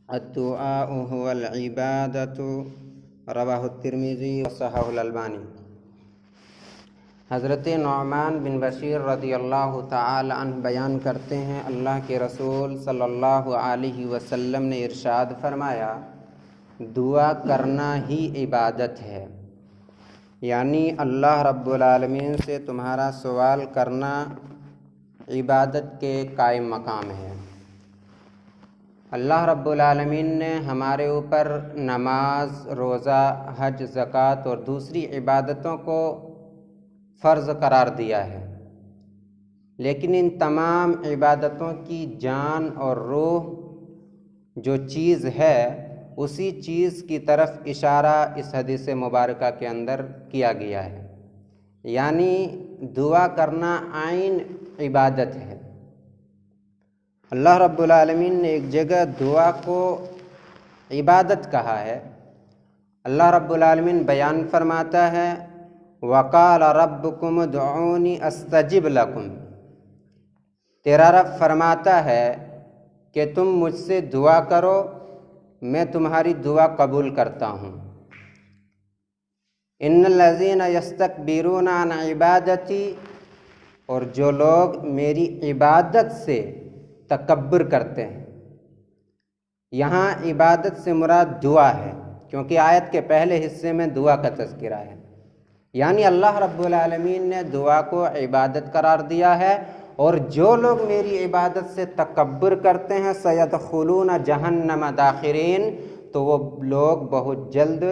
الدعاء هو العبادة رواہ الترمذی وصححہ الالبانی۔ حضرت نعمان بن بشیر رضی اللہ تعالی عنہ بیان کرتے ہیں، اللہ کے رسول صلی اللہ علیہ وسلم نے ارشاد فرمایا، دعا کرنا ہی عبادت ہے، یعنی اللہ رب العالمین سے تمہارا سوال کرنا عبادت کے قائم مقام ہے۔ اللہ رب العالمین نے ہمارے اوپر نماز، روزہ، حج، زکوٰۃ اور دوسری عبادتوں کو فرض قرار دیا ہے، لیکن ان تمام عبادتوں کی جان اور روح جو چیز ہے، اسی چیز کی طرف اشارہ اس حدیث مبارکہ کے اندر کیا گیا ہے، یعنی دعا کرنا عین عبادت ہے۔ اللہ رب العالمین نے ایک جگہ دعا کو عبادت کہا ہے۔ اللہ رب العالمین بیان فرماتا ہے، وَقَالَ رَبُّكُمُ ادْعُونِي أَسْتَجِبْ لَكُمْ۔ تیرا رب فرماتا ہے کہ تم مجھ سے دعا کرو، میں تمہاری دعا قبول کرتا ہوں۔ إِنَّ الَّذِينَ يَسْتَكْبِرُونَ عَنْ عِبَادَتِي، اور جو لوگ میری عبادت سے تکبر کرتے ہیں۔ یہاں عبادت سے مراد دعا ہے، کیونکہ آیت کے پہلے حصے میں دعا کا تذکرہ ہے، یعنی اللہ رب العالمین نے دعا کو عبادت قرار دیا ہے، اور جو لوگ میری عبادت سے تکبر کرتے ہیں سَيَدْخُلُونَ جَهَنَّمَ دَاخِرِينَ، تو وہ لوگ بہت جلد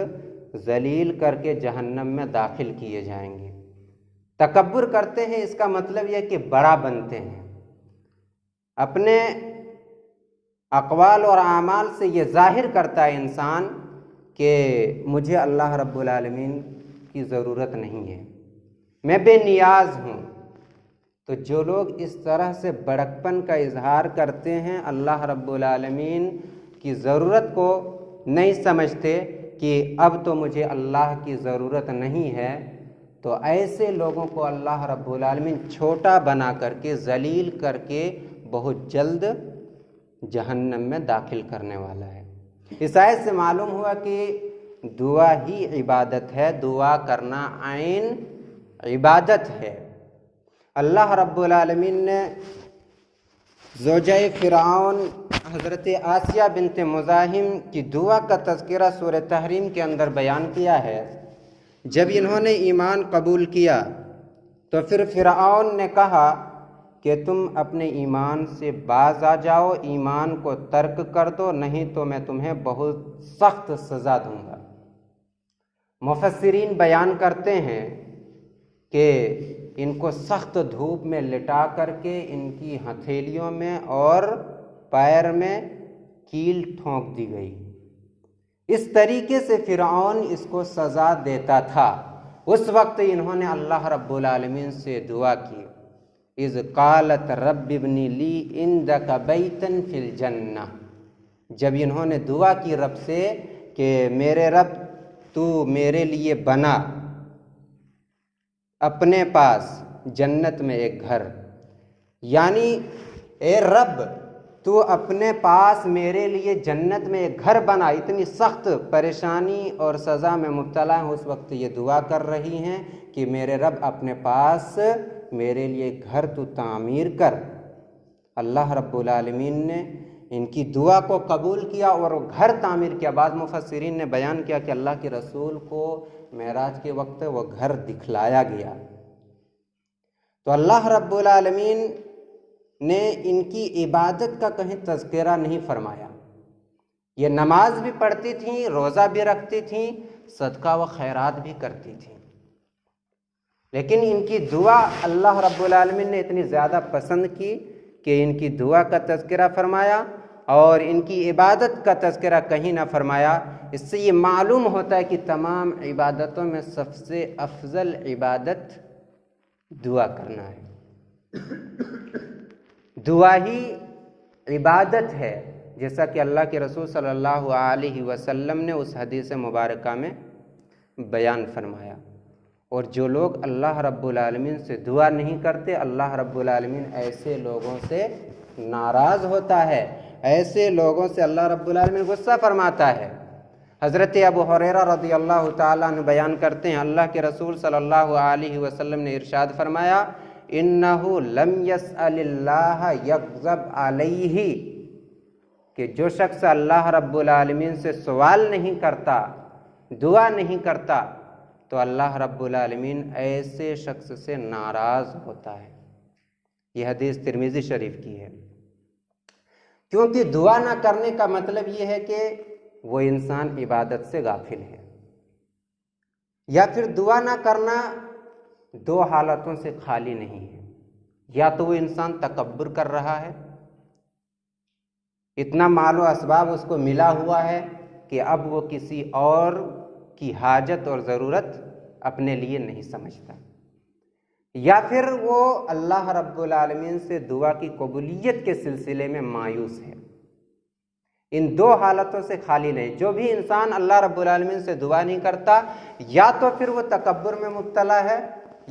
ذلیل کر کے جہنم میں داخل کیے جائیں گے۔ تکبر کرتے ہیں، اس کا مطلب یہ کہ بڑا بنتے ہیں، اپنے اقوال اور اعمال سے یہ ظاہر کرتا ہے انسان کہ مجھے اللہ رب العالمین کی ضرورت نہیں ہے، میں بے نیاز ہوں۔ تو جو لوگ اس طرح سے بڑکپن کا اظہار کرتے ہیں، اللہ رب العالمین کی ضرورت کو نہیں سمجھتے کہ اب تو مجھے اللہ کی ضرورت نہیں ہے، تو ایسے لوگوں کو اللہ رب العالمین چھوٹا بنا کر کے، ذلیل کر کے بہت جلد جہنم میں داخل کرنے والا ہے۔ اس آیت سے معلوم ہوا کہ دعا ہی عبادت ہے، دعا کرنا عین عبادت ہے۔ اللہ رب العالمین نے زوجہ فرعون حضرت آسیہ بنت مزاحم کی دعا کا تذکرہ سورہ تحریم کے اندر بیان کیا ہے۔ جب انہوں نے ایمان قبول کیا تو پھر فرعون نے کہا کہ تم اپنے ایمان سے باز آ جاؤ، ایمان کو ترک کر دو، نہیں تو میں تمہیں بہت سخت سزا دوں گا۔ مفسرین بیان کرتے ہیں کہ ان کو سخت دھوپ میں لٹا کر کے ان کی ہتھیلیوں میں اور پیر میں کیل ٹھونک دی گئی۔ اس طریقے سے فرعون اس کو سزا دیتا تھا۔ اس وقت انہوں نے اللہ رب العالمین سے دعا کی، اذ قالت رب ابن لی عندک بیتا فی الجنہ، جب انہوں نے دعا کی رب سے کہ میرے رب تو میرے لیے بنا اپنے پاس جنت میں ایک گھر، یعنی اے رب تو اپنے پاس میرے لیے جنت میں ایک گھر بنا۔ اتنی سخت پریشانی اور سزا میں مبتلا ہیں، اس وقت یہ دعا کر رہی ہیں کہ میرے رب اپنے پاس میرے لیے گھر تو تعمیر کر۔ اللہ رب العالمین نے ان کی دعا کو قبول کیا اور وہ گھر تعمیر کیا۔ بعض مفسرین نے بیان کیا کہ اللہ کے رسول کو معراج کے وقت وہ گھر دکھلایا گیا۔ تو اللہ رب العالمین نے ان کی عبادت کا کہیں تذکرہ نہیں فرمایا۔ یہ نماز بھی پڑھتی تھیں، روزہ بھی رکھتی تھیں، صدقہ و خیرات بھی کرتی تھیں، لیکن ان کی دعا اللہ رب العالمین نے اتنی زیادہ پسند کی کہ ان کی دعا کا تذکرہ فرمایا اور ان کی عبادت کا تذکرہ کہیں نہ فرمایا۔ اس سے یہ معلوم ہوتا ہے کہ تمام عبادتوں میں سب سے افضل عبادت دعا کرنا ہے۔ دعا ہی عبادت ہے، جیسا کہ اللہ کے رسول صلی اللہ علیہ وسلم نے اس حدیث مبارکہ میں بیان فرمایا۔ اور جو لوگ اللہ رب العالمین سے دعا نہیں کرتے، اللہ رب العالمین ایسے لوگوں سے ناراض ہوتا ہے۔ ایسے لوگوں سے اللہ رب العالمین غصہ فرماتا ہے۔ حضرت ابو ہریرہ رضی اللہ تعالیٰ عنہ بیان کرتے ہیں اللہ کے رسول صلی اللہ علیہ وسلم نے ارشاد فرمایا انہ لم یسأل اللہ یغضب علیہ، کہ جو شخص اللہ رب العالمین سے سوال نہیں کرتا، دعا نہیں کرتا، تو اللہ رب العالمین ایسے شخص سے ناراض ہوتا ہے۔ یہ حدیث ترمذی شریف کی ہے۔ کیونکہ دعا نہ کرنے کا مطلب یہ ہے کہ وہ انسان عبادت سے غافل ہے، یا پھر دعا نہ کرنا دو حالتوں سے خالی نہیں ہے۔ یا تو وہ انسان تکبر کر رہا ہے، اتنا مال و اسباب اس کو ملا ہوا ہے کہ اب وہ کسی اور کی حاجت اور ضرورت اپنے لیے نہیں سمجھتا، یا پھر وہ اللہ رب العالمین سے دعا کی قبولیت کے سلسلے میں مایوس ہے۔ ان دو حالتوں سے خالی نہیں۔ جو بھی انسان اللہ رب العالمین سے دعا نہیں کرتا، یا تو پھر وہ تکبر میں مبتلا ہے،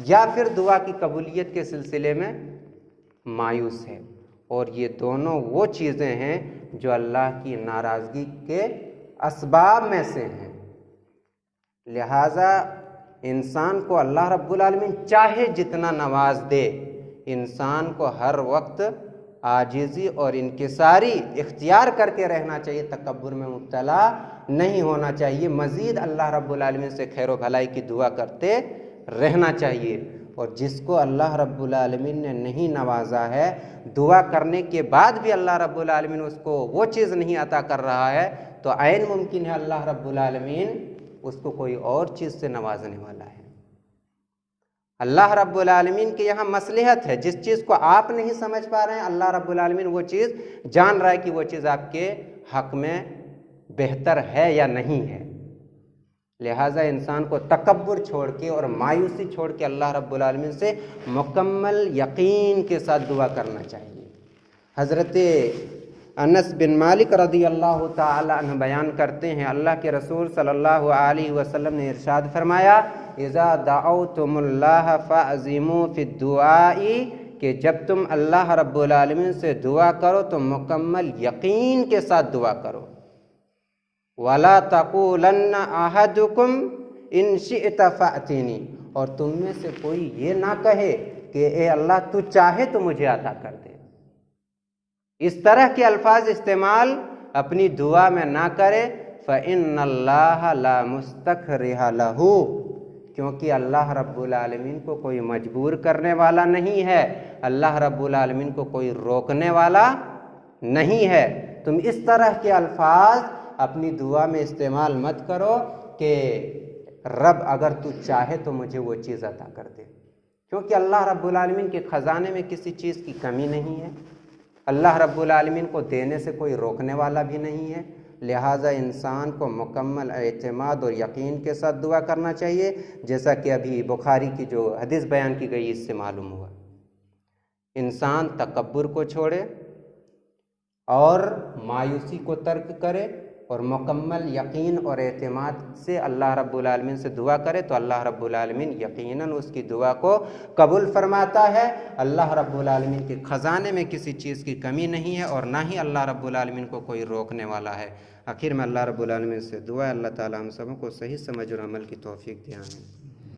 یا پھر دعا کی قبولیت کے سلسلے میں مایوس ہے، اور یہ دونوں وہ چیزیں ہیں جو اللہ کی ناراضگی کے اسباب میں سے ہیں۔ لہٰذا انسان کو اللہ رب العالمین چاہے جتنا نواز دے، انسان کو ہر وقت عاجزی اور انکساری اختیار کر کے رہنا چاہیے، تکبر میں مبتلا نہیں ہونا چاہیے، مزید اللہ رب العالمین سے خیر و بھلائی کی دعا کرتے رہنا چاہیے۔ اور جس کو اللہ رب العالمین نے نہیں نوازا ہے، دعا کرنے کے بعد بھی اللہ رب العالمین اس کو وہ چیز نہیں عطا کر رہا ہے، تو عین ممکن ہے اللہ رب العالمین اس کو کوئی اور چیز سے نوازنے والا ہے۔ اللہ رب العالمین کے یہاں مصلحت ہے، جس چیز کو آپ نہیں سمجھ پا رہے ہیں اللہ رب العالمین وہ چیز جان رہا ہے کہ وہ چیز آپ کے حق میں بہتر ہے یا نہیں ہے۔ لہٰذا انسان کو تکبر چھوڑ کے اور مایوسی چھوڑ کے اللہ رب العالمین سے مکمل یقین کے ساتھ دعا کرنا چاہیے۔ حضرت انس بن مالک رضی اللہ تعالی عنہ بیان کرتے ہیں اللہ کے رسول صلی اللہ علیہ وسلم نے ارشاد فرمایا اذا دعوتم اللہ فعظموا فی الدعاء، کہ جب تم اللہ رب العالمین سے دعا کرو تو مکمل یقین کے ساتھ دعا کرو۔ وَلَا تَقُولَنَّ أَحَدُكُمْ إِنْ شِئْتَ فَأْتِنِي، اور تم میں سے کوئی یہ نہ کہے کہ اے اللہ تو چاہے تو مجھے عطا کر دے۔ اس طرح کے الفاظ استعمال اپنی دعا میں نہ کرے، فَإِنَّ اللَّهَ لَا مُسْتَكْرِهَ لَهُ، کیونکہ اللہ رب العالمین کو کوئی مجبور کرنے والا نہیں ہے، اللہ رب العالمین کو کوئی روکنے والا نہیں ہے۔ تم اس طرح کے الفاظ اپنی دعا میں استعمال مت کرو کہ رب اگر تو چاہے تو مجھے وہ چیز عطا کر دے، کیونکہ اللہ رب العالمین کے خزانے میں کسی چیز کی کمی نہیں ہے، اللہ رب العالمین کو دینے سے کوئی روکنے والا بھی نہیں ہے۔ لہٰذا انسان کو مکمل اعتماد اور یقین کے ساتھ دعا کرنا چاہیے، جیسا کہ ابھی بخاری کی جو حدیث بیان کی گئی اس سے معلوم ہوا۔ انسان تکبر کو چھوڑے اور مایوسی کو ترک کرے اور مکمل یقین اور اعتماد سے اللہ رب العالمین سے دعا کرے تو اللہ رب العالمین یقیناً اس کی دعا کو قبول فرماتا ہے۔ اللہ رب العالمین کے خزانے میں کسی چیز کی کمی نہیں ہے اور نہ ہی اللہ رب العالمین کو کوئی روکنے والا ہے۔ آخر میں اللہ رب العالمین سے دعا ہے اللہ تعالی ہم سبوں کو صحیح سمجھ اور عمل کی توفیق دے، آمین۔